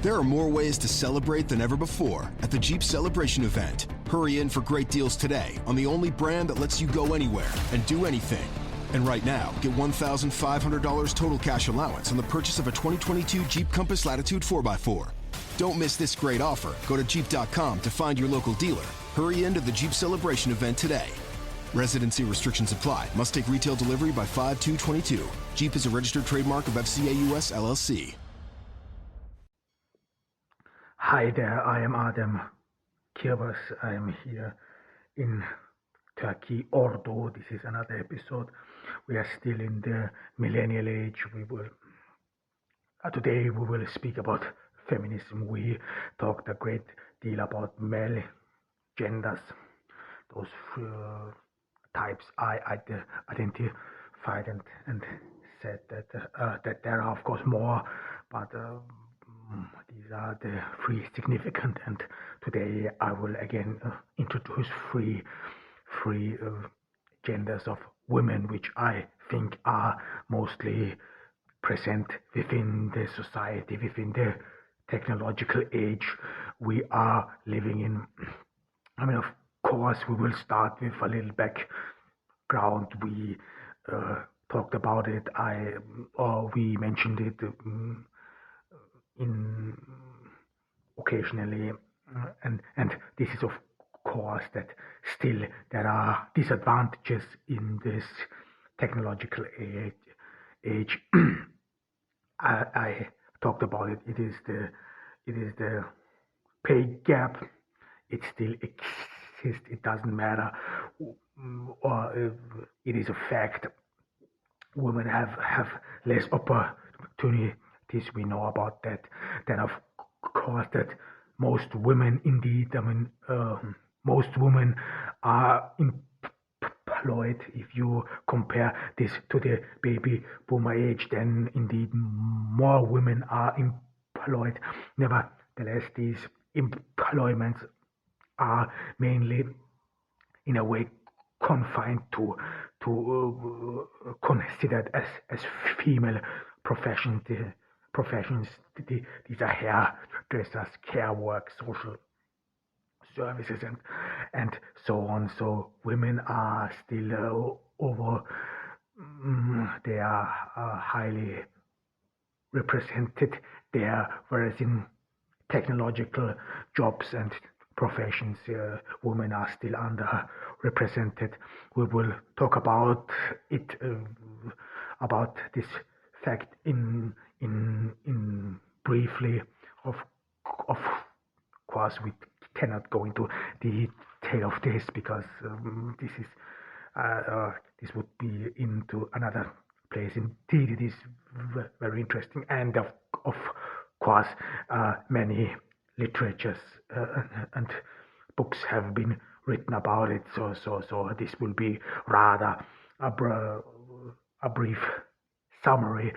There are more ways to celebrate than ever before at the Jeep Celebration event. Hurry in for great deals today on the only brand that lets you go anywhere and do anything. And right now, get $1,500 total cash allowance on the purchase of a 2022 Jeep Compass Latitude 4x4. Don't miss this great offer. Go to Jeep.com to find your local dealer. Hurry into the Jeep Celebration event today. Residency restrictions apply. Must take retail delivery by 5/2/22. Jeep is a registered trademark of FCA US LLC. Hi there, I am Adam Kirbas. I am here in Turkey, Ordu. This is another episode. We are still in the millennial age. Today we will speak about feminism. We talked a great deal about male genders, those types I identified, and said that there are of course more, but these are the three significant, and today I will again introduce three genders of women, which I think are mostly present within the society, within the technological age we are living in. I mean, of course, we will start with a little background. We talked about it, we mentioned it in occasionally, and this is of course that still there are disadvantages in this technological age. I talked about it. It is the pay gap. It still exists. It doesn't matter, or it is a fact. Women have less opportunities. We know about that. Then of course that most women, indeed, most women are employed. If you compare this to the baby boomer age, then indeed more women are employed. Nevertheless, these employments are mainly in a way confined to considered as female professions. These are hairdressers, care work, social services, and so on. So women are still they are highly represented there, whereas in technological jobs and professions, women are still underrepresented. We will talk about it, about this fact in briefly. Of course, we cannot go into the detail of this because this would be into another place. Indeed, it is very interesting, and of course, many literatures and books have been written about it. So this will be rather a brief summary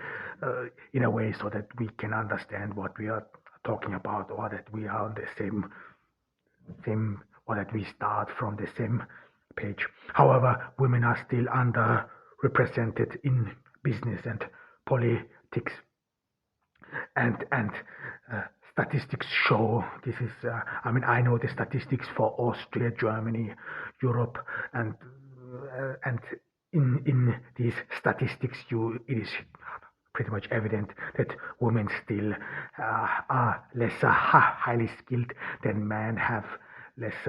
in a way, so that we can understand what we are talking about, or that we are on the same, or that we start from the same page. However, women are still underrepresented in business and politics, and statistics show this is. I know the statistics for Austria, Germany, Europe, and in these statistics, it is pretty much evident that women still are less highly skilled than men, have less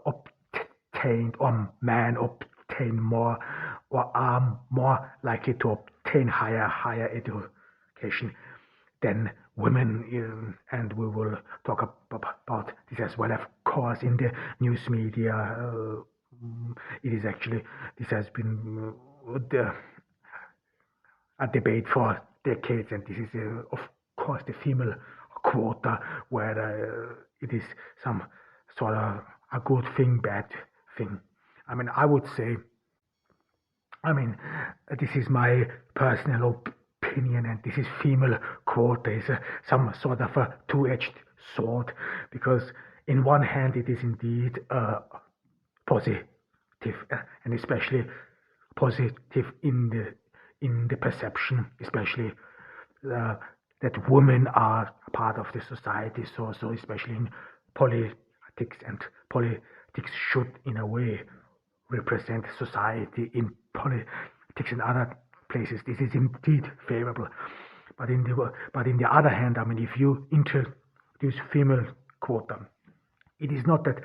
obtained, or men obtain more, or are more likely to obtain higher education than women, and we will talk about this as well. Of course, in the news media, it is actually, this has been a debate for decades, and this is of course the female quota, where it is some sort of a good thing, bad thing. I would say, this is my personal opinion, and this is female quota is some sort of a two-edged sword, because in one hand it is indeed positive, and especially positive in the perception, especially that women are part of the society. So especially in politics, and politics should in a way represent society. In politics and other places, this is indeed favorable. But in the other hand, I mean, if you introduce female quota, it is not that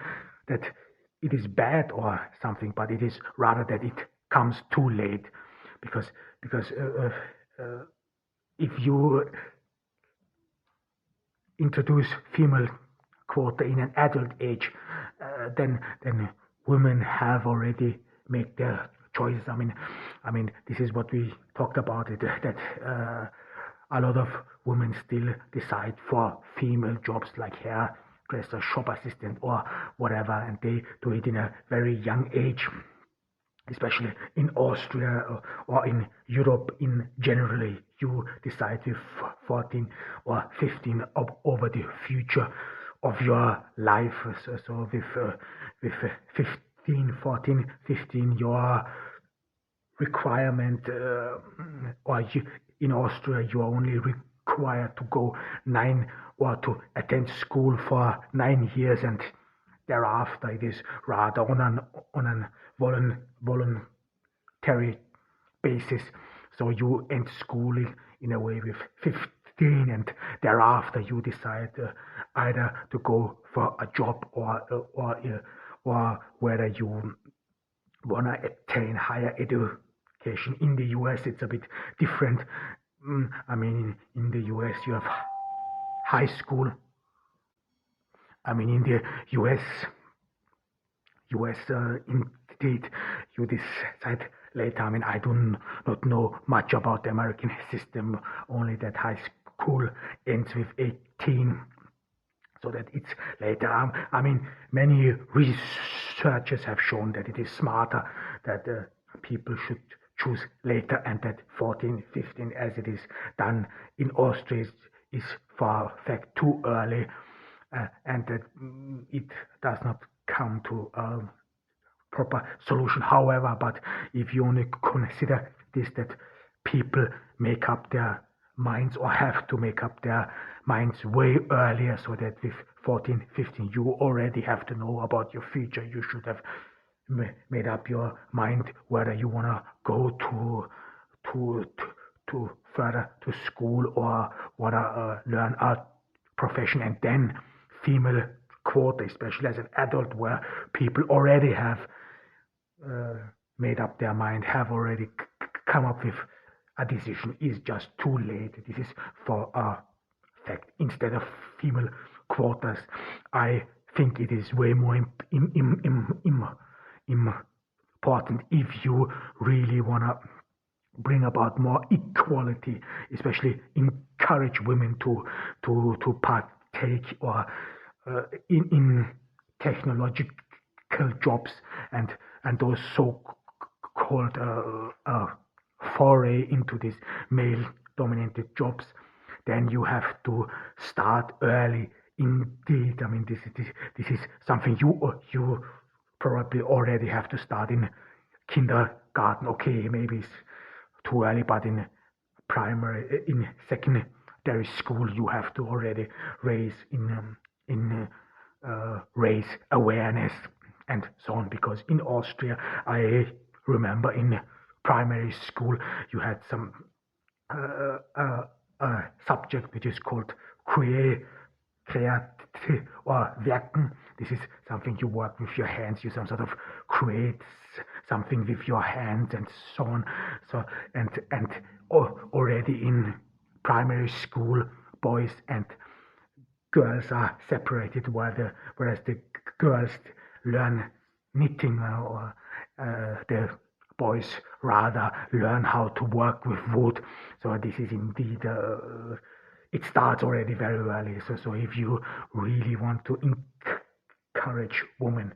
it is bad or something, but it is rather that it comes too late, because if you introduce female quota in an adult age, then women have already made their choices. I mean, this is what we talked about, that a lot of women still decide for female jobs like hairdresser, shop assistant, or whatever, and they do it in a very young age, especially in Austria or in Europe in generally. You decide with 14 or 15 over the future of your life. So with 14, 15, your requirement, in Austria, you are only required to go 9 or to attend school for 9 years, and thereafter it is rather on an voluntary basis. So you end school in a way with 15, and thereafter you decide either to go for a job or whether you want to attain higher education. In the US, it's a bit different. I mean, in the US, you have high school. I mean, in the US, indeed, you decide later. I mean, I do not know much about the American system, only that high school ends with 18, so that it's later. I mean, many researchers have shown that it is smarter that people should choose later, and that 14, 15, as it is done in Austria, is for fact too early, and that it does not come to a proper solution. However, but if you only consider this, that people make up their minds, or have to make up their minds way earlier, so that with 14, 15, you already have to know about your future. You should have made up your mind whether you want to go to further to school, or want to learn a profession. And then female quota, especially as an adult, where people already have made up their mind, have already come up with a decision, is just too late. This is for a fact. Instead of female quotas, I think it is way more important, if you really want to bring about more equality, especially encourage women to partake or in technological jobs, and those so-called foray into these male-dominated jobs, then you have to start early. Indeed, I mean, this is something you probably already have to start in kindergarten. Okay, maybe it's too early, but in secondary school, you have to already raise raise awareness and so on. Because in Austria, I remember in primary school, you had some subject which is called creative or Werken. This is something you work with your hands, you some sort of create something with your hands and so on. So and already in primary school, boys and girls are separated, whereas the girls learn knitting, or the boys rather learn how to work with wood. So this is indeed it starts already very early. So if you really want to encourage women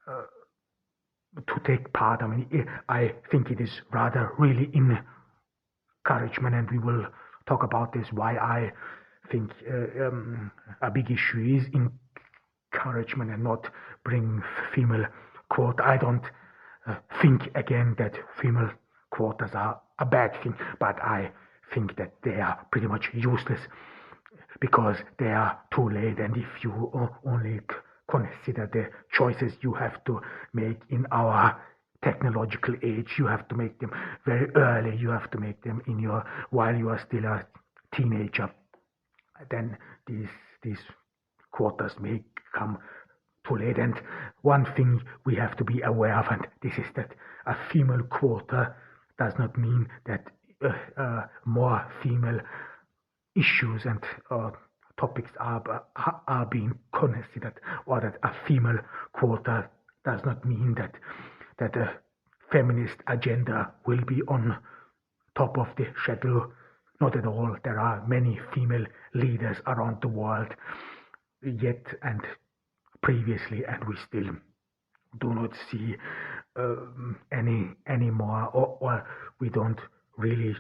to take part, I mean, I think it is rather really encouragement, and we will talk about this, why I think a big issue is encouragement and not bring female quota. I don't think again that female quotas are a bad thing, but I think that they are pretty much useless because they are too late. And if you only consider the choices you have to make in our technological age, you have to make them very early. You have to make them while you are still a teenager. Then these quotas may come too late. And one thing we have to be aware of, and this is that a female quota does not mean that more female issues and topics are being considered, or that a female quota does not mean that a feminist agenda will be on top of the schedule. Not at all. There are many female leaders around the world yet and previously, and we still do not see any more, or we don't really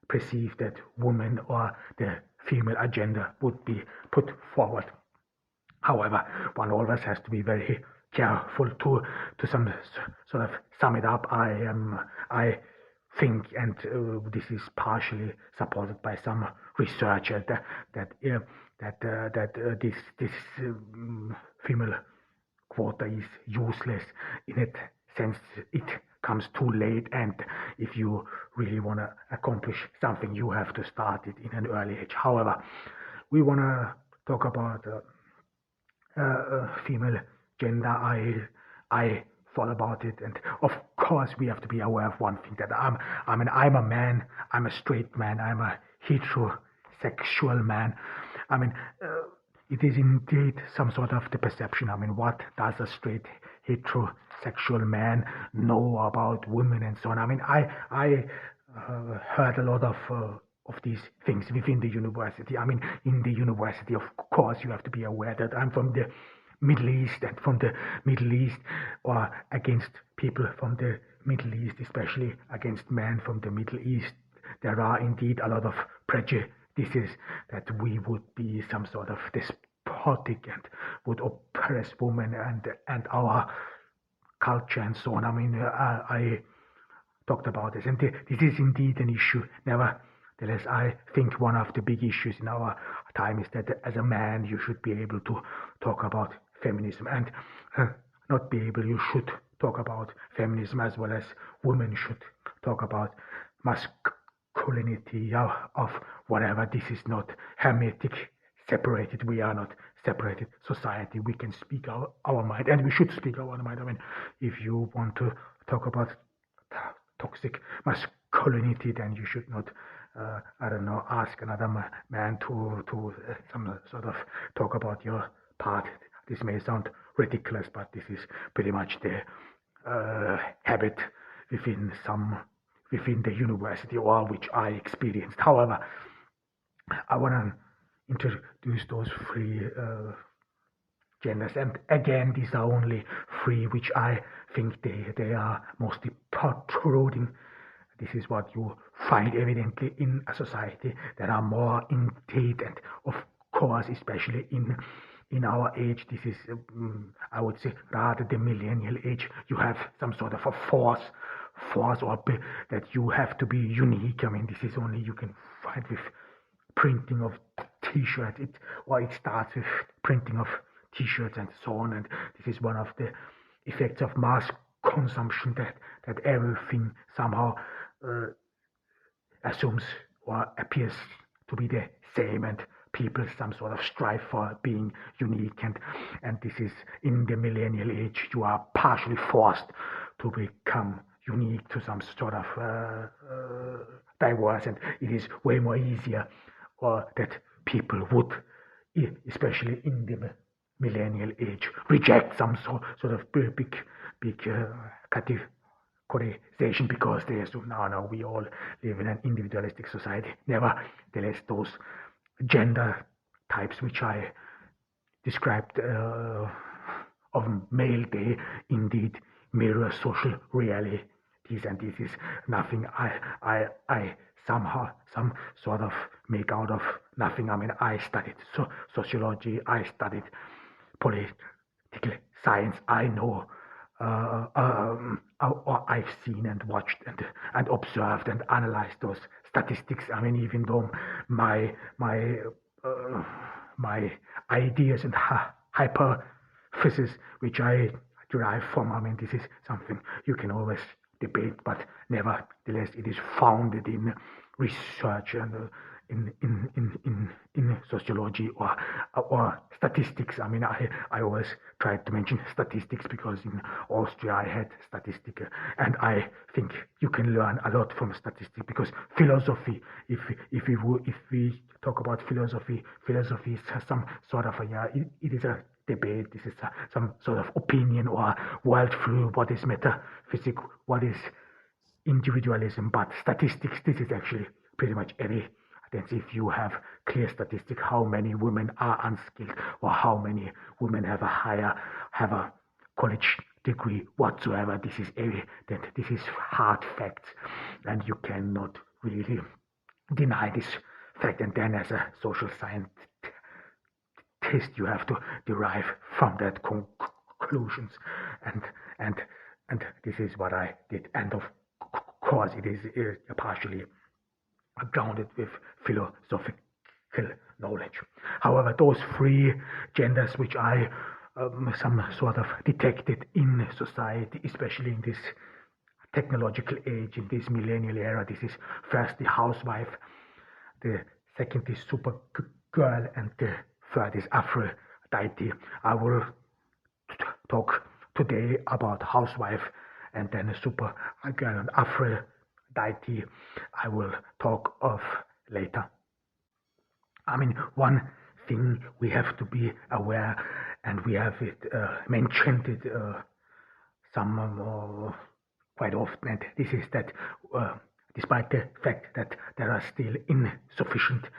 perceive that women or the female agenda would be put forward. However, one always has to be very careful to some sort of sum it up. I think, and this is partially supported by some researchers, that this female quota is useless in a sense. It comes too late, and if you really want to accomplish something, you have to start it in an early age. However, we want to talk about female gender. I thought about it, and of course we have to be aware of one thing, that I'm a man, I'm a straight man, I'm a heterosexual man. It is indeed some sort of the perception. What does a straight heterosexual man know about women and so on? I heard a lot of these things within the university. In the university, of course, you have to be aware that I'm from the Middle East, and from the Middle East, or against people from the Middle East, especially against men from the Middle East, there are indeed a lot of prejudices that we would be some sort of despotic and would oppress women and our culture and so on. I talked about this, and this is indeed an issue. Nevertheless, I think one of the big issues in our time is that as a man, you should be able to talk about feminism, and not be able, you should talk about feminism as well as women should talk about masculinity of whatever. This is not hermetic, separated. We are not separated society. We can speak our mind, and we should speak our mind. If you want to talk about toxic masculinity, then you should not ask another man to some sort of talk about your part. This may sound ridiculous, but this is pretty much the habit within the university, or which I experienced. However, I want to introduce those three genders, and again, these are only three which I think they are mostly protruding. This is what you find evidently in a society. There are more indeed, and of course, especially in our age, this is, I would say, rather the millennial age. You have some sort of a force or that you have to be unique. This is only you can find with printing of t-shirts, it starts with printing of t-shirts and so on. And this is one of the effects of mass consumption, that everything somehow assumes or appears to be the same, and people some sort of strive for being unique, and this is in the millennial age. You are partially forced to become unique, to some sort of diverse, and it is way more easier, or that people would, especially in the millennial age, reject some sort of big categorization, because they assume, no, we all live in an individualistic society. Nevertheless, those gender types which I described of male, they indeed mirror social realities, and this is nothing I somehow some sort of make out of nothing. I studied sociology, I studied political science. I know, or I've seen and watched and observed and analyzed those statistics. I mean, even though my uh, my ideas and hypothesis, which I derive from, I mean, this is something you can always debate, but nevertheless, it is founded in research and in sociology or statistics. I mean, I always try to mention statistics because in Austria I had statistics, and I think you can learn a lot from statistics because philosophy. If we talk about philosophy, philosophy is some sort of it is a debate. This is some sort of opinion or worldview. What is metaphysics? What is individualism? But statistics, this is actually pretty much evidence. If you have clear statistics, how many women are unskilled or how many women have a college degree whatsoever, this is evident. This is hard facts, and you cannot really deny this fact. And then, as a social scientist, you have to derive from that conclusions, and and and this is what I did. And of course, it is partially grounded with philosophical knowledge. However, those three genders which I some sort of detected in society, especially in this technological age, in this millennial era, this is first the housewife, the second is super girl, and the third is Aphrodite. I will talk today about housewife, and then super girl and Aphrodite I will talk of later. I mean, one thing we have to be aware, and we have it mentioned it some quite often, and this is that despite the fact that there are still insufficient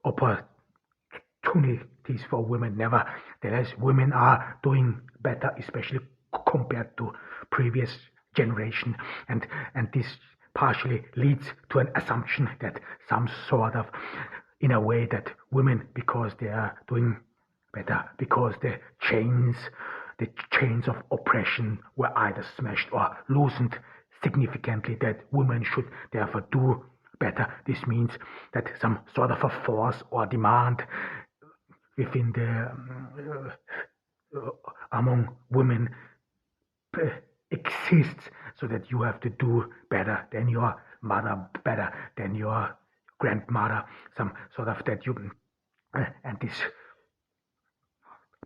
opportunities for women, nevertheless, women are doing better, especially compared to previous generation, and this partially leads to an assumption that some sort of, in a way, that women, because they are doing better, because the chains of oppression were either smashed or loosened significantly, that women should therefore do better. This means that some sort of a force or demand within the among women exists, so that you have to do better than your mother, better than your grandmother, some sort of that you, and this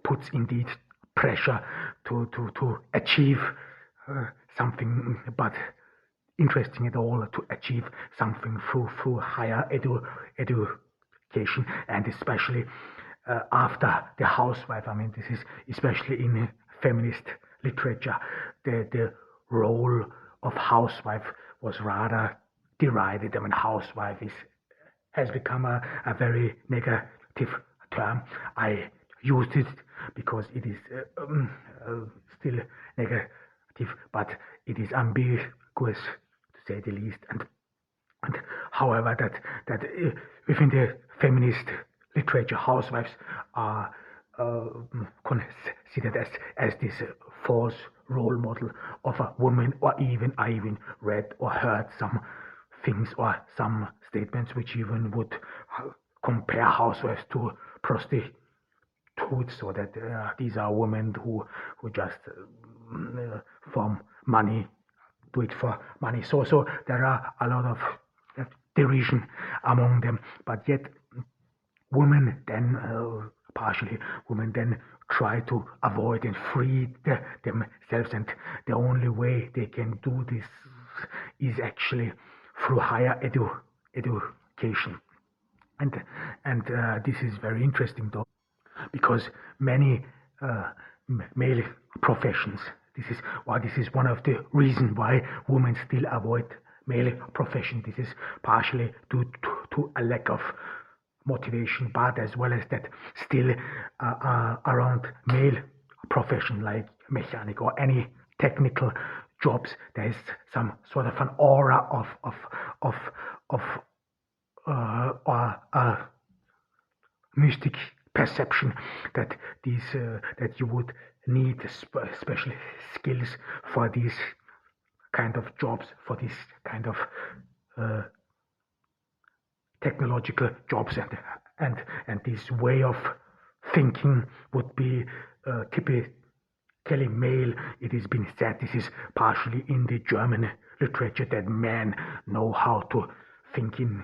puts indeed pressure to achieve something, but interesting at all, to achieve something through higher education, and especially after the housewife. I mean, this is especially in feminist literature, the role of housewife was rather derided. I mean, housewife has become a very negative term. I used it because it is still negative, but it is ambiguous, to say the least. And however, that within the feminist literature, housewives are considered as this false role model of a woman, or even I even read or heard some things or some statements which even would compare housewives to prostitutes, so that these are women who just from money, do it for money. So there are a lot of derision among them, but yet women then partially women then try to avoid and free themselves, and the only way they can do this is actually through higher education. And this is very interesting, though, because many male professions, this is one of the reasons why women still avoid male profession. This is partially due to a lack of motivation, but as well as that still around male profession like mechanic or any technical jobs, there is some sort of an aura of mystic perception that that you would need special skills for these kind of jobs, for this kind of technological jobs, and this way of thinking would be typically male. It has been said, this is partially in the German literature, that men know how to think in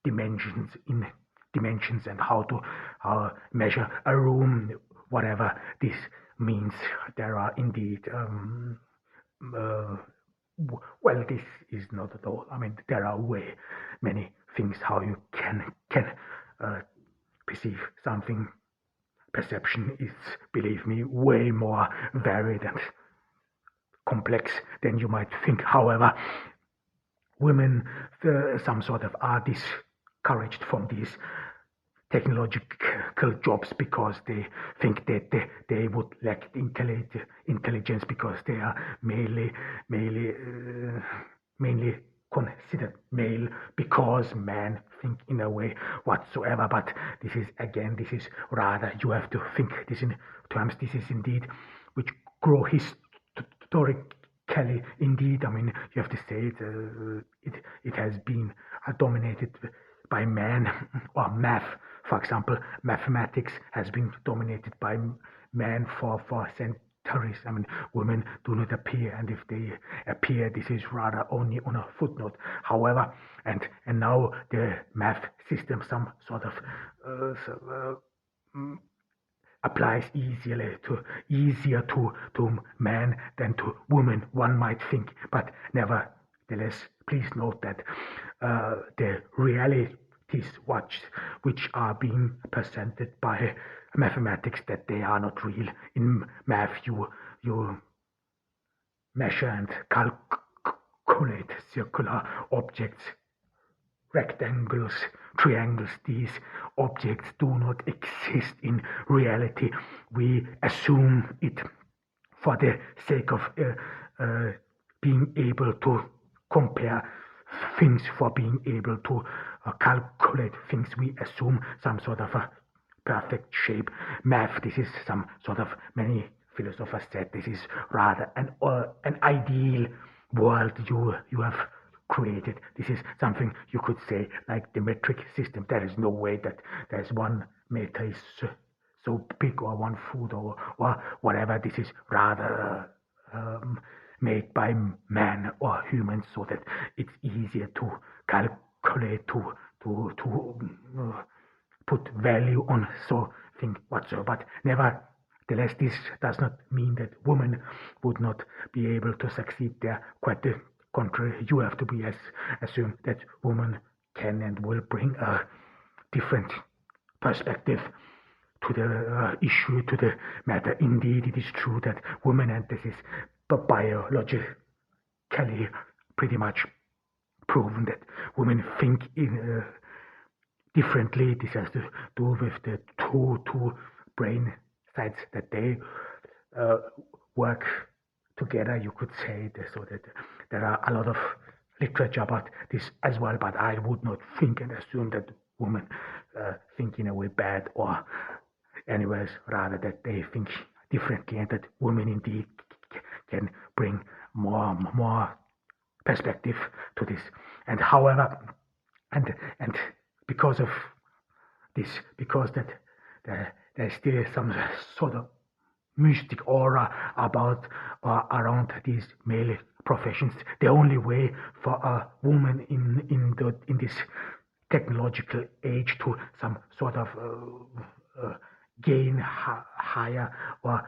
dimensions and how to measure a room, whatever this means. There are indeed well, this is not at all. I mean, there are way many things how you can perceive something. Perception is, believe me, way more varied and complex than you might think. However, women some sort of are discouraged from these technological jobs because they think that they would lack intelligence, because they are mainly considered male, because men think in a way whatsoever. But this is rather, you have to think this in terms, this is indeed which grow historically. Indeed, I mean, you have to say it has been dominated by men, or math, for example. Mathematics has been dominated by men for centuries. I mean, women do not appear, and if they appear, this is rather only on a footnote. However, and now the math system some sort of applies easier to men than to women, one might think. But nevertheless, please note that the realities which are being presented by mathematics, that they are not real. In math, you measure and calculate circular objects, rectangles, triangles. These objects do not exist in reality. We assume it for the sake of being able to compare things, for being able to calculate things. We assume some sort of a perfect shape. Math, this is some sort of, many philosophers said, this is rather an ideal world you have created. This is something you could say like the metric system. There is no way that there's one meter is so big, or one foot, or whatever. This is rather made by man or humans, so that it's easier to calculate, to put value on so thing whatsoever. But nevertheless, this does not mean that women would not be able to succeed there. Quite the contrary. You have to be assume that women can and will bring a different perspective to the issue, to the matter. Indeed, it is true that women, and this is biologically pretty much proven, that women think in differently. This has to do with the two brain sides, that they work together, you could say. So that there are a lot of literature about this as well, but I would not think and assume that women think in a way bad, or anyways, rather that they think differently, and that women indeed can bring more perspective to this. And however, and because of this, because that there's still some sort of mystic aura about or around these male professions. The only way for a woman in this technological age to some sort of gain higher, or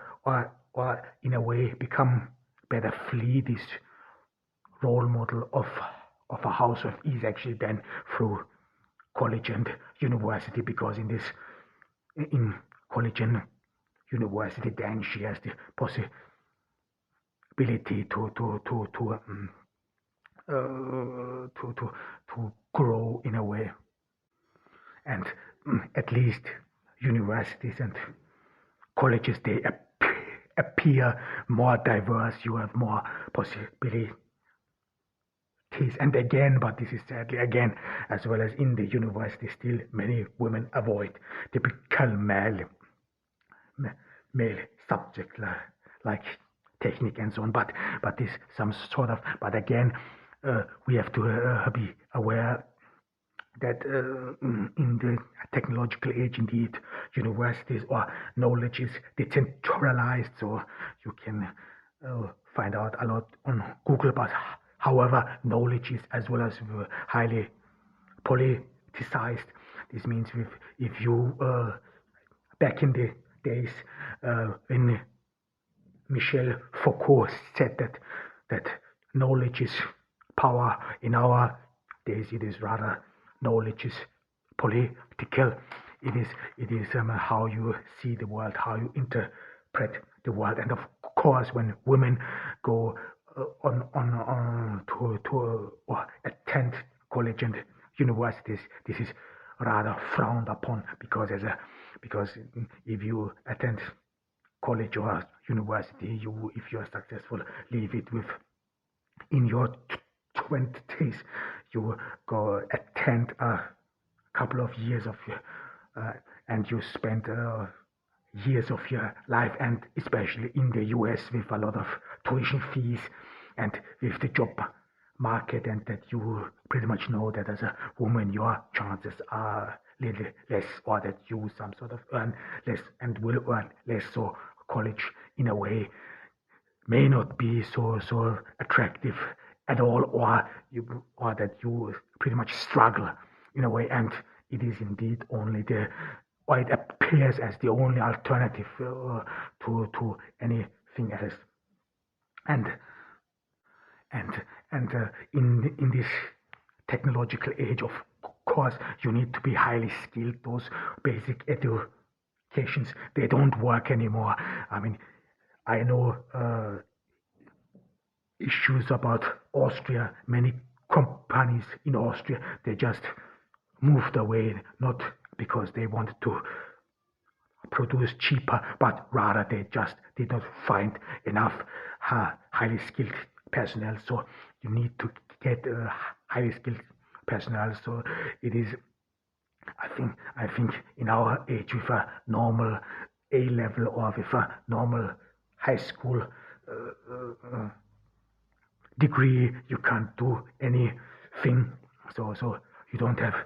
in a way become better, flee this role model of a housewife, is actually then through college and university, because in college and university, then she has the possibility to grow in a way. And at least universities and colleges, they appear more diverse. You have more possibilities. And again, but this is sadly again, as well as in the university, still many women avoid typical male subject like technique and so on. But this some sort of. But again, we have to be aware that in the technological age, indeed, universities or knowledge is decentralized, so you can find out a lot on Google. But however, knowledge is as well as highly politicized. This means if you back in the days when Michel Foucault said that knowledge is power. In our days, it is rather knowledge is political. It is how you see the world, how you interpret the world, and of course, when women go on to attend college and universities, this is rather frowned upon because if you attend college or university, if you are successful, leave it with in your 20s, you go attend a couple of years of your and you spend years of your life, and especially in the US with a lot of tuition fees and with the job market, and that you pretty much know that as a woman your chances are little less, or that you some sort of earn less and will earn less, so college in a way may not be so attractive at all, or that you pretty much struggle in a way, and it is indeed only or it appears as the only alternative to anything else, and in this technological age, of course, you need to be highly skilled. Those basic educations, they don't work anymore. I mean, I know issues about Austria. Many companies in Austria, they just moved away, not because they wanted to produce cheaper, but rather they just did not find enough highly skilled personnel. So you need to get highly skilled personnel. So it is, I think in our age, with a normal A level or with a normal high school degree, you can't do anything. So you don't have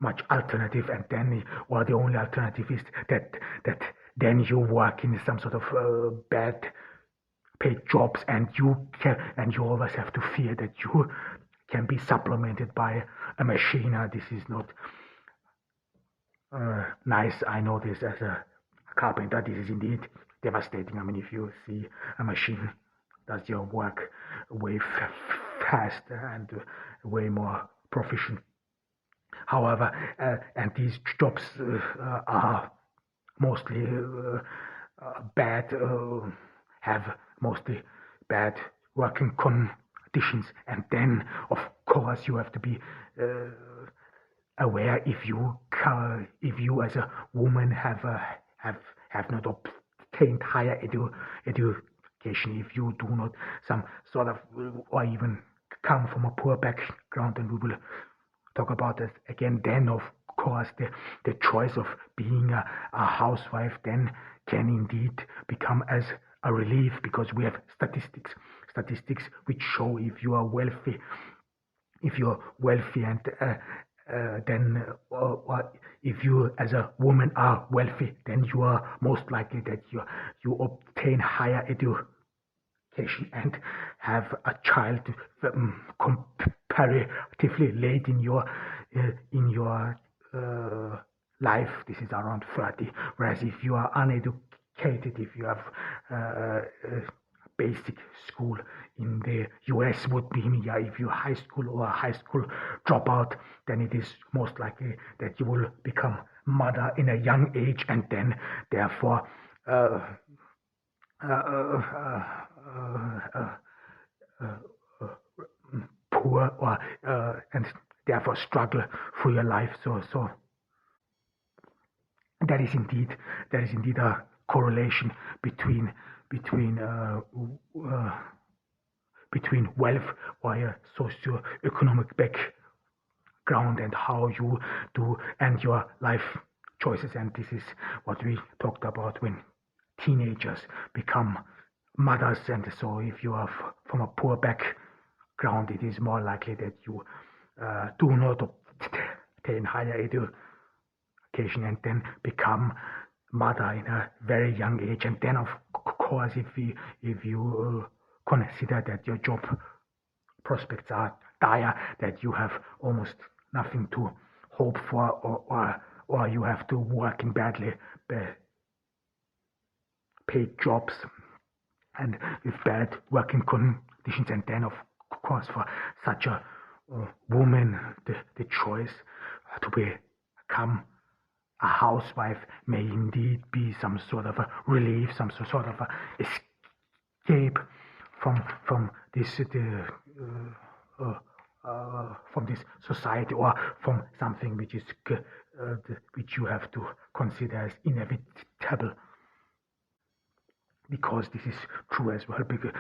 much alternative, and then or the only alternative is that then you work in some sort of bad paid jobs, and you always have to fear that you can be supplemented by a machine. This is not nice. I know this as a carpenter. This is indeed devastating. I mean, if you see a machine does your work way faster and way more proficient. However, and these jobs are mostly bad, have mostly bad working conditions, and then of course you have to be aware if you as a woman have not obtained higher education, if you do not some sort of or even come from a poor background, and we will talk about that again, then of course the choice of being a housewife then can indeed become as a relief, because we have statistics which show if you are wealthy, and then or if you as a woman are wealthy, then you are most likely that you obtain higher education and have a child comparatively late in your life. This is around 30. Whereas if you are uneducated, if you have basic school in the US would be, if you're high school or a high school dropout, then it is most likely that you will become mother in a young age, and then therefore poor, or and therefore struggle for your life. So there is indeed a correlation between wealth or a socio-economic background and how you do and your life choices. And this is what we talked about when teenagers become mothers. And so if you are from a poor background, it is more likely that you do not attain higher education and then become mother in a very young age. And then, of course, if you consider that your job prospects are dire, that you have almost nothing to hope for, or you have to work in badly paid jobs and with bad working conditions, and then, of course, for such a woman, the choice to become a housewife may indeed be some sort of a relief, some sort of a escape from this from this society, or from something which is which you have to consider as inevitable. Because this is true as well, because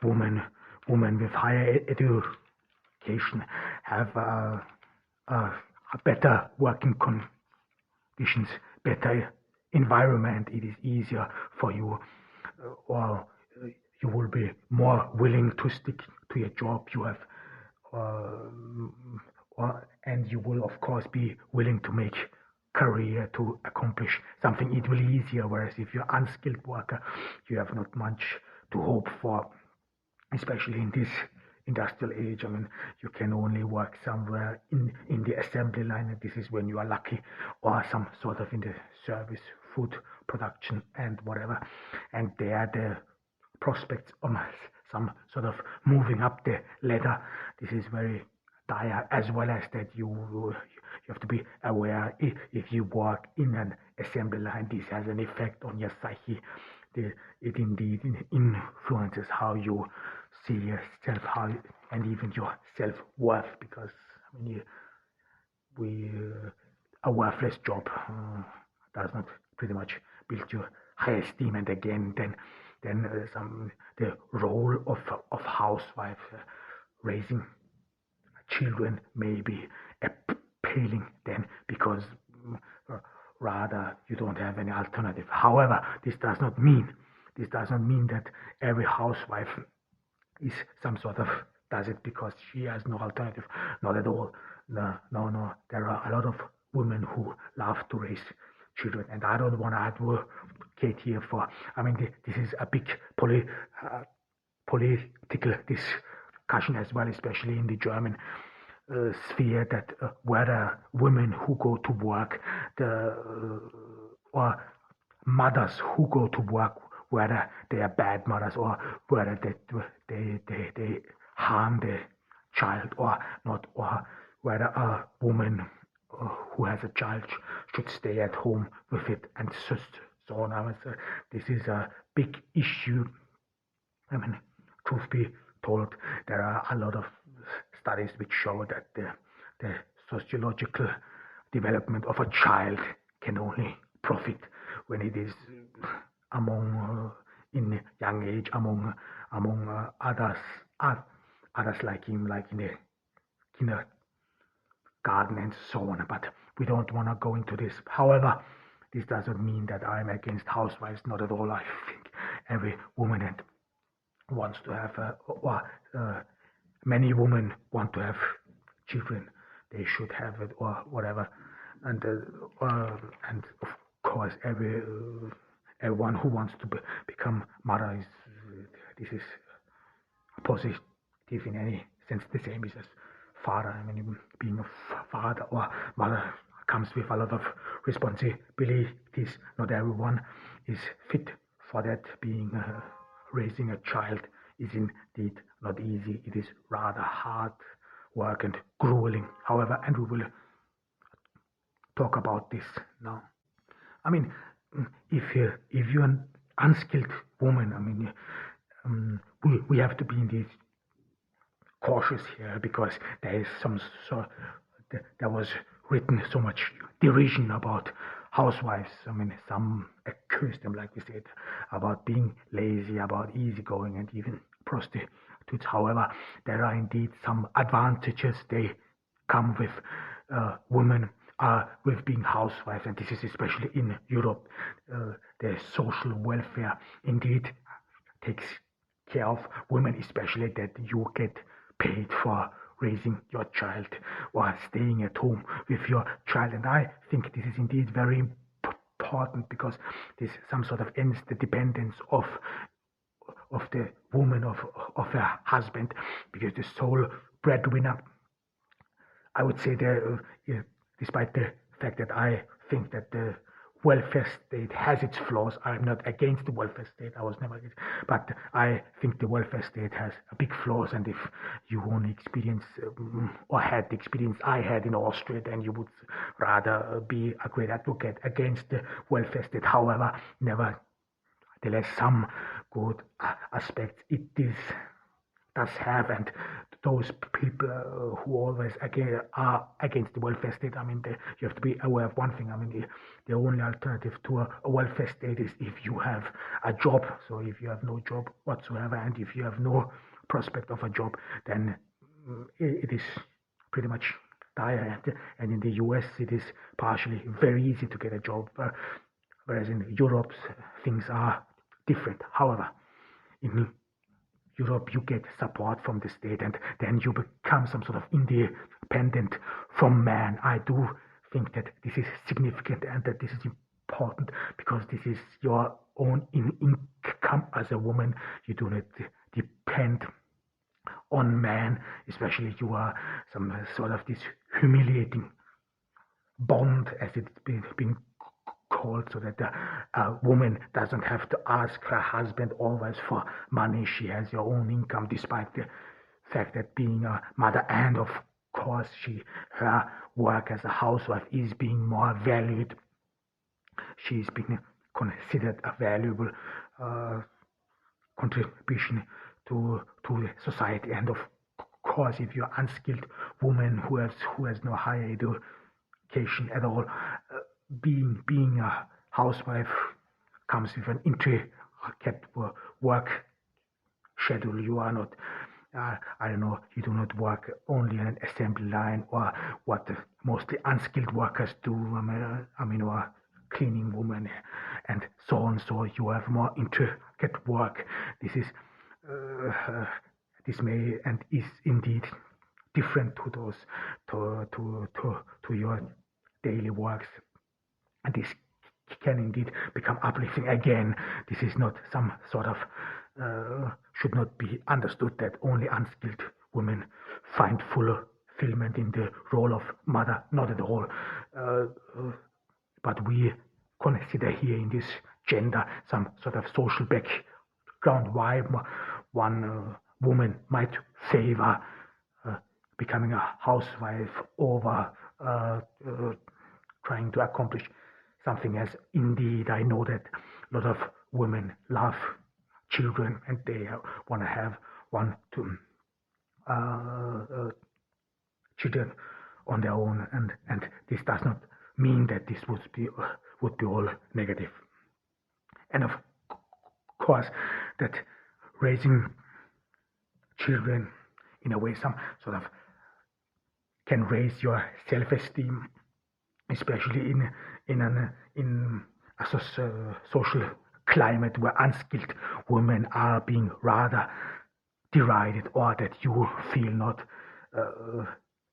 women with higher education have better working conditions, better environment. It is easier for you, or you will be more willing to stick to your job. You have, and you will of course be willing to make career to accomplish something. It will be easier, whereas if you're unskilled worker, you have not much to hope for, especially in this industrial age. I mean, you can only work somewhere in the assembly line, and this is when you are lucky, or some sort of in the service, food production and whatever, and there the prospects of some sort of moving up the ladder, this is very dire, as well as that you have to be aware, if you work in an assembly line, this has an effect on your psyche. It indeed influences how you see yourself, and even your self-worth, because I mean, a worthless job does not pretty much build your high esteem. And again, then the role of housewife, raising children, may be appealing then, because rather you don't have any alternative. However, this does not mean that every housewife is some sort of does it because she has no alternative. Not at all. No. There are a lot of women who love to raise children, and I don't want to advocate here for. I mean, this is a big political discussion as well, especially in the German sphere, that whether women who go to work, or mothers who go to work, whether they are bad mothers, or whether they harm the child or not, or whether a woman who has a child should stay at home with it, and so on. I mean, this is a big issue. I mean, truth be told, there are a lot of studies which show that the sociological development of a child can only profit when it is among in young age among others like him, like in the kindergarten and so on. But we don't want to go into this. However, this doesn't mean that I'm against housewives. Not at all. I think every woman and wants to have many women want to have children. They should have it, or whatever. And of course, everyone who wants to become mother this is positive in any sense. The same is as father. I mean, being a father or mother comes with a lot of responsibilities. Not everyone is fit for that. Raising a child is indeed not easy. It is rather hard work and grueling. However, and we will talk about this now. I mean, if you're an unskilled woman, I mean, we have to be indeed cautious here, because there is there was written so much derision about housewives. I mean, some accuse them, like we said, about being lazy, about easygoing, and even prostitutes. However, there are indeed some advantages they come with women with being housewives, and this is especially in Europe. The social welfare indeed takes care of women, especially that you get paid for raising your child or staying at home with your child. And I think this is indeed very important, because this some sort of ends the dependence of the woman of her husband, because the sole breadwinner, I would say that despite the fact that I think that the welfare state has its flaws, I'm not against the welfare state. I was never against, but I think the welfare state has a big flaws. And if you only experience or had the experience I had in Austria, then you would rather be a great advocate against the welfare state. However, nevertheless, some good aspects it does have, and those people who always are against the welfare state, I mean, you have to be aware of one thing. I mean, the only alternative to a welfare state is if you have a job. So if you have no job whatsoever, and if you have no prospect of a job, then it is pretty much dire. And in the US, it is partially very easy to get a job, whereas in Europe, things are different. However, in Europe, you get support from the state, and then you become some sort of independent from man. I do think that this is significant and that this is important, because this is your own income as a woman. You do not depend on man, especially you are some sort of this humiliating bond, as it's been called, so that a woman doesn't have to ask her husband always for money. She has her own income, despite the fact that being a mother, and of course her work as a housewife is being more valued. She's being considered a valuable contribution to the society. And of course, if you're unskilled woman who has no higher education at all, being a housewife comes with an intricate work schedule. You are not, you do not work only on an assembly line, or what mostly unskilled workers do, or cleaning women and so on. So you have more intricate work. This may and is indeed different to those to your daily works. And this can indeed become uplifting. Again, this is not some sort of, should not be understood that only unskilled women find fulfillment in the role of mother. Not at all. But we consider here in this gender some sort of social background why one woman might favor becoming a housewife over trying to accomplish something, as indeed I know that a lot of women love children, and they want to have one, two children on their own, and this does not mean that this would be all negative. And of course, that raising children in a way some sort of can raise your self-esteem, especially in a social climate where unskilled women are being rather derided, or that you feel not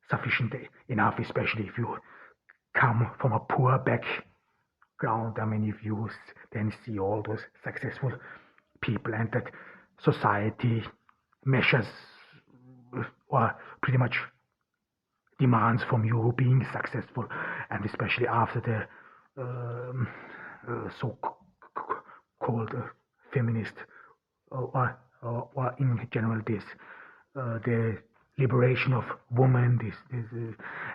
sufficient enough, especially if you come from a poor background. I mean, if you then see all those successful people, and that society measures or pretty much demands from you being successful, and especially after the so-called feminist or in general this the liberation of women, this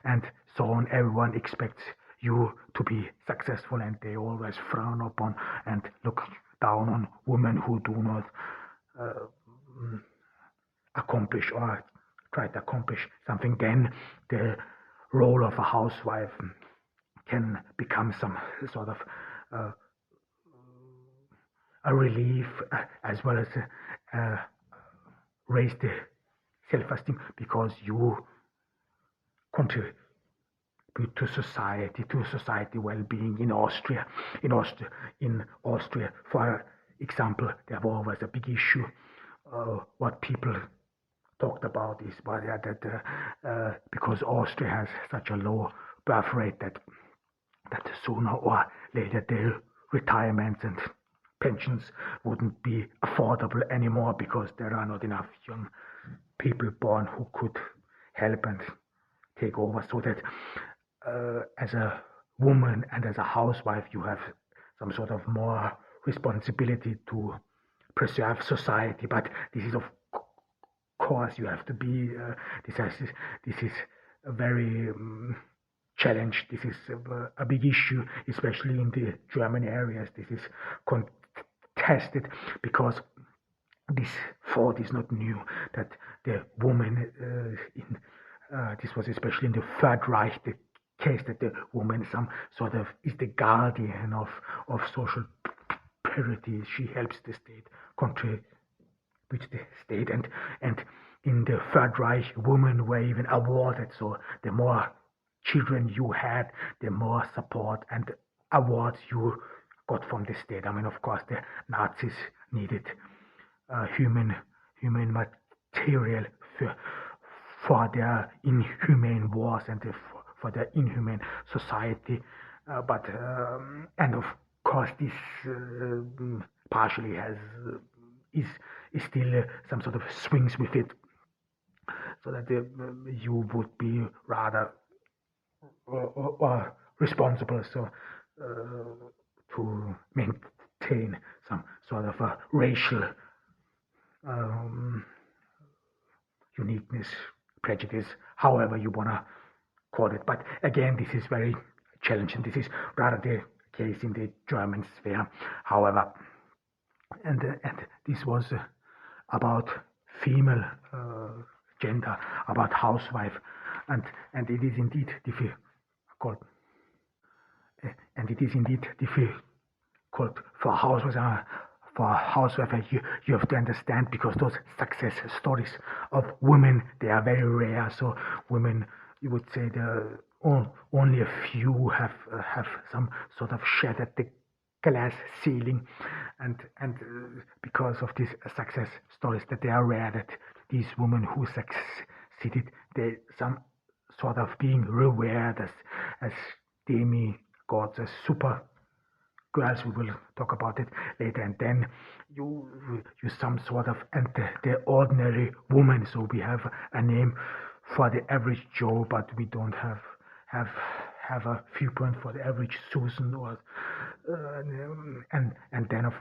and so on. Everyone expects you to be successful, and they always frown upon and look down on women who do not accomplish or try to accomplish something. Then the role of a housewife can become some sort of a relief, as well as raise the self-esteem, because you contribute to society well-being. In Austria, for example, there was always a big issue what people talked about is that because Austria has such a low birth rate that sooner or later the retirements and pensions wouldn't be affordable anymore because there are not enough young people born who could help and take over. So that as a woman and as a housewife, you have some sort of more responsibility to preserve society. But this is of course you have to be. This is a very challenge. This is a big issue, especially in the German areas. This is contested because this thought is not new, that the woman this was especially in the Third Reich, the case that the woman some sort of is the guardian of social purity. She helps the state, contributes the state, and in the Third Reich, women were even awarded. So the more children you had, the more support and awards you got from the state. I mean, of course, the Nazis needed human material for their inhumane wars and for their inhumane society. But and of course, this partially is still some sort of swings with it, so that you would be rather responsible to maintain some sort of a racial uniqueness, prejudice, however you want to call it. But again, this is very challenging. This is rather the case in the German sphere, however. And this was about female gender, about housewife, and it is indeed difficult. And it is indeed difficult for housewives. For housewife, you have to understand, because those success stories of women, they are very rare. So women, you would say, only a few have some sort of shattered the glass ceiling, and because of these success stories, that they are rare, that these women who succeeded, they some sort of being revered as demigods, as super girls. We will talk about it later. And then you some sort of, and the ordinary woman. So we have a name for the average Joe, but we don't have a viewpoint for the average Susan, or and then of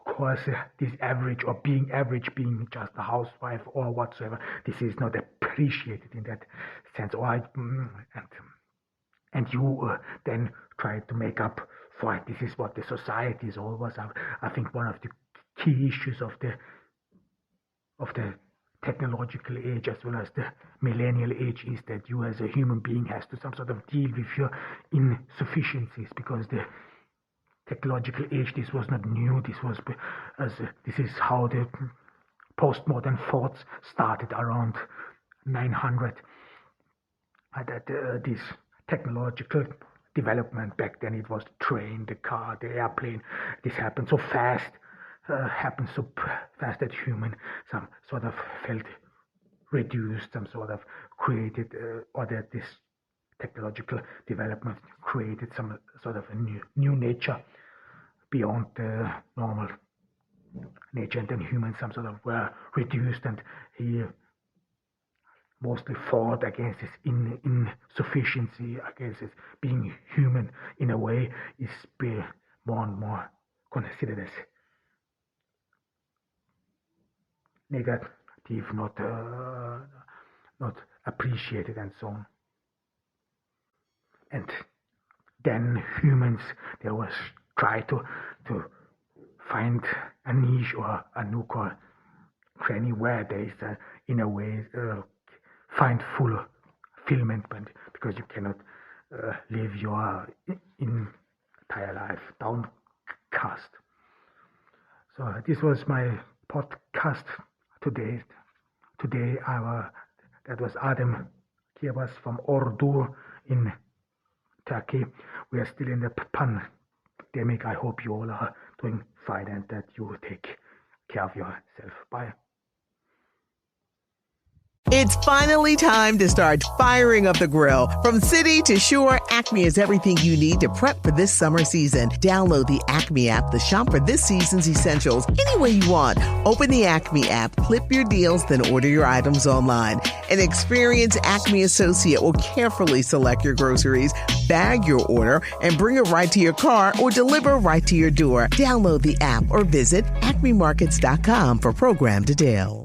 course this average, or being average, being just a housewife or whatsoever, this is not appreciated in that sense. And you then try to make up for it. This is what the society is always. I think one of the key issues of the technological age as well as the millennial age is that you as a human being has to some sort of deal with your insufficiencies, because the technological age, this was not new. This is how the postmodern thoughts started around 900. This technological development back then, it was the train, the car, the airplane. This happened so fast, that human some sort of felt reduced, some sort of created, or that this technological development created some sort of a new nature beyond the normal nature, and then humans some sort of were reduced, and he mostly fought against his insufficiency, against his being human in a way, is more and more considered as negative, not appreciated, and so on. And then humans, they always try to find a niche or a nook or cranny where there is in a way find fulfillment, because you cannot live your entire life downcast. So this was my podcast today. That was Adem Kirbas from Ordu in Turkey. We are still in the pandemic. I hope you all are doing fine and that you take care of yourself. Bye. It's finally time to start firing up the grill. From city to shore, Acme is everything you need to prep for this summer season. Download the Acme app to shop for this season's essentials any way you want. Open the Acme app, clip your deals, then order your items online. An experienced Acme associate will carefully select your groceries, bag your order, and bring it right to your car or deliver right to your door. Download the app or visit acmemarkets.com for program details.